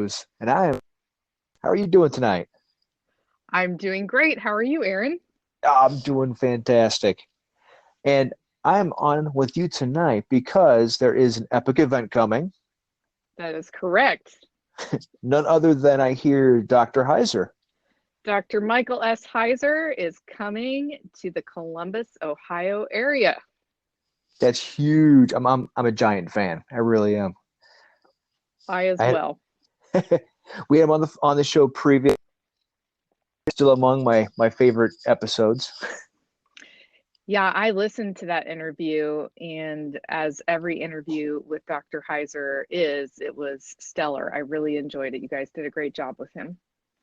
Brews, and how are you doing tonight? I'm doing great. How are you, Aaron? I'm doing fantastic. And I'm on with you tonight because there is an epic event coming. That is correct. None other than I hear Dr. Heiser. Dr. Michael S. Heiser is coming to the Columbus, Ohio area. That's huge. I'm a giant fan. I really am. I as I well. we had him on the show previous, still among my favorite episodes. Yeah, I listened to that interview, and as every interview with Dr. Heiser is, it was stellar. I really enjoyed it. You guys did a great job with him.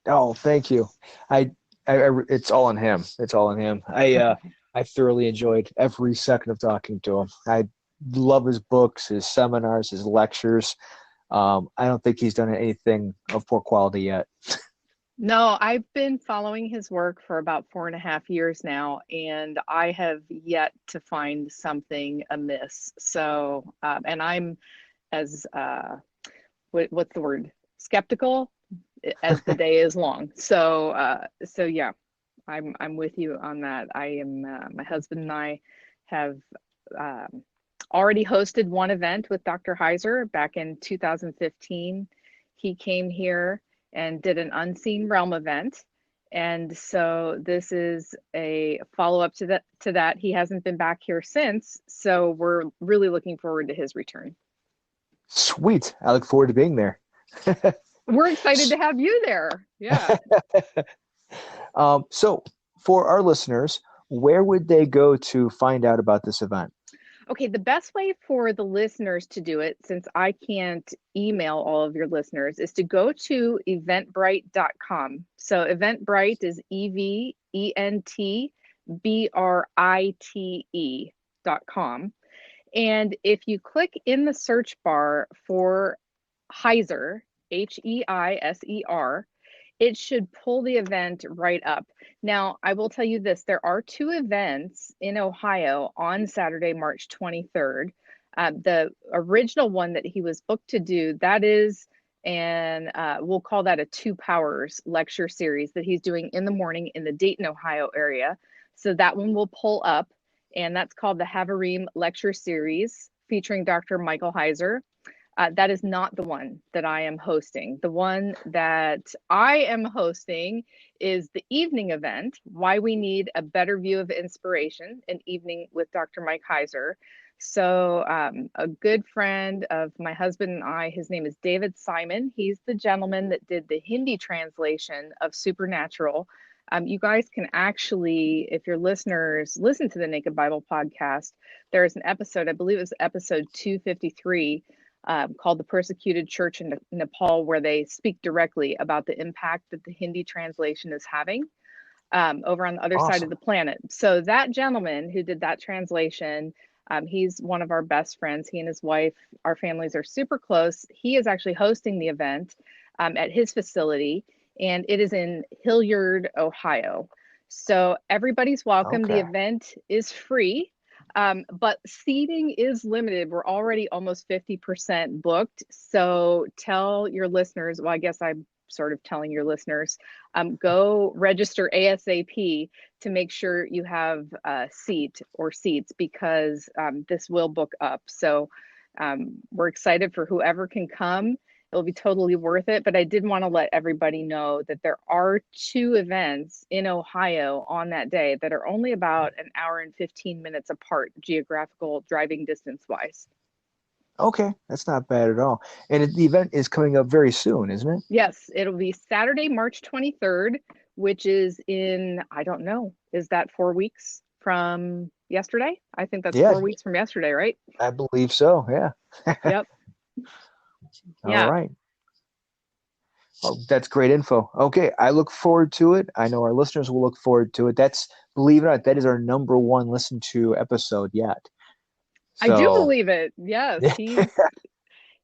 Oh, thank you. I, it's all on him. It's all on him. I thoroughly enjoyed every second of talking to him. I love his books, his seminars, his lectures. I don't think he's done anything of poor quality yet. No, I've been following his work for about 4.5 years now, and I have yet to find something amiss. So, and I'm as what's the word? Skeptical as the day is long. So yeah, I'm with you on that. I am my husband and I have um, already hosted one event with Dr. Heiser back in 2015. He came here and did an Unseen Realm event. And so this is a follow-up to that. He hasn't been back here since, so we're really looking forward to his return. Sweet. I look forward to being there. We're excited to have you there. Yeah. So, for our listeners, where would they go to find out about this event? Okay, the best way for the listeners to do it, since I can't email all of your listeners, is to go to eventbrite.com. So Eventbrite is EVENTBRITE.com. And if you click in the search bar for Heiser, Heiser, it should pull the event right up. Now, I will tell you this, there are two events in Ohio on Saturday, March 23rd. The original one that he was booked to do, that is, and we'll call that a Two Powers lecture series that he's doing in the morning in the Dayton, Ohio area. So that one will pull up, and that's called the Havarim Lecture Series featuring Dr. Michael Heiser. That is not the one that I am hosting. The one that I am hosting is the evening event, Why We Need a Better View of Inspiration, an evening with Dr. Mike Heiser. So, a good friend of my husband and I, his name is David Simon. He's the gentleman that did the Hindi translation of Supernatural. You guys can actually, if your listeners listen to the Naked Bible podcast, there's an episode, I believe it was episode 253, called The Persecuted Church in Nepal, where they speak directly about the impact that the Hindi translation is having over on the other side of Awesome. the planet. So that gentleman who did that translation, he's one of our best friends. He and his wife, our families are super close. He is actually hosting the event at his facility, and it is in Hilliard, Ohio. So everybody's welcome. The Okay. event is free. But seating is limited. We're already almost 50% booked. So tell your listeners, well, I guess I'm sort of telling your listeners, go register ASAP to make sure you have a seat or seats because this will book up. So we're excited for whoever can come. It'll be totally worth it. But I did want to let everybody know that there are two events in Ohio on that day that are only about an hour and 15 minutes apart, geographical driving distance wise. Okay, that's not bad at all. And the event is coming up very soon, isn't it? Yes, it'll be Saturday, March 23rd, which is in, I don't know, is that 4 weeks from yesterday? I think that's Yeah, 4 weeks from yesterday, right? I believe so. Yeah. Yep. All Yeah. right. Oh, that's great info. Okay, I look forward to it. I know our listeners will look forward to it. That's, believe it or not, that is our number one listened to episode yet. I do So, believe it. Yes,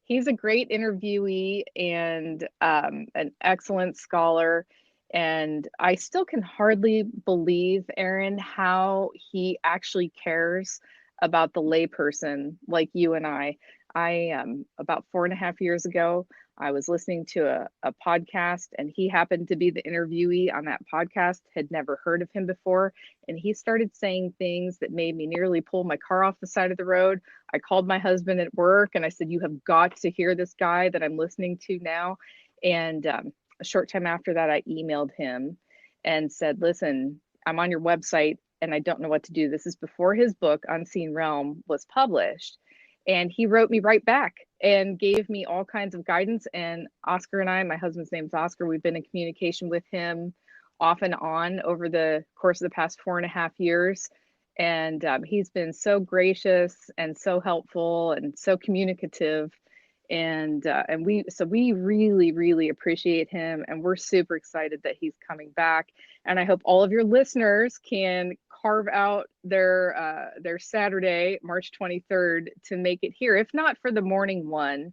he's a great interviewee and an excellent scholar. And I still can hardly believe, Aaron, how he actually cares about the layperson like you and I. About 4.5 years ago, I was listening to a podcast, and he happened to be the interviewee on that podcast, had never heard of him before. And he started saying things that made me nearly pull my car off the side of the road. I called my husband at work and I said, "You have got to hear this guy that I'm listening to now." And a short time after that, I emailed him and said, "Listen, I'm on your website and I don't know what to do." This is before his book, Unseen Realm, was published. And he wrote me right back and gave me all kinds of guidance. And Oscar and I, my husband's name's Oscar, we've been in communication with him off and on over the course of the past 4.5 years. And he's been so gracious and so helpful and so communicative. And we really appreciate him, and we're super excited that he's coming back. And I hope all of your listeners can carve out their Saturday, March 23rd, to make it here. If not for the morning one,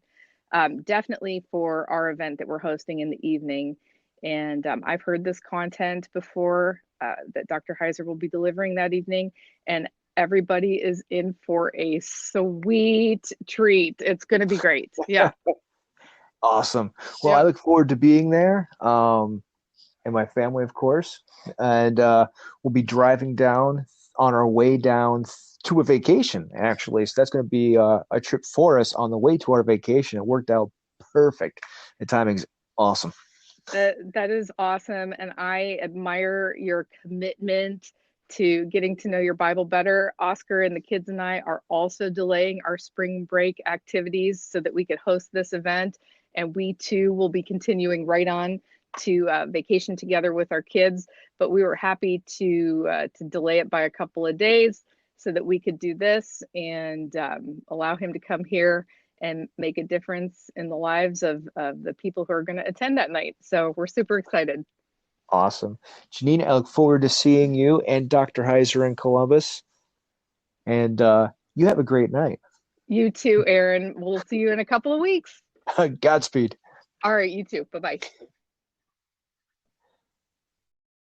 definitely for our event that we're hosting in the evening. And I've heard this content before that Dr. Heiser will be delivering that evening, and everybody is in for a sweet treat. It's going to be great. Yeah. Awesome. Well, I Yep. look forward to being there, and my family, of course. And we'll be driving down on our way down to a vacation, actually. So that's going to be a trip for us on the way to our vacation. It worked out perfect. The timing's awesome. That is awesome. And I admire your commitment to getting to know your Bible better. Oscar and the kids and I are also delaying our spring break activities so that we could host this event. And we too will be continuing right on to vacation together with our kids. But we were happy to delay it by a couple of days so that we could do this and allow him to come here and make a difference in the lives of the people who are going to attend that night. So we're super excited. Awesome. Janine, I look forward to seeing you and Dr. Heiser in Columbus. And you have a great night. You too, Aaron. We'll see you in a couple of weeks. Godspeed. All right, you too. Bye bye.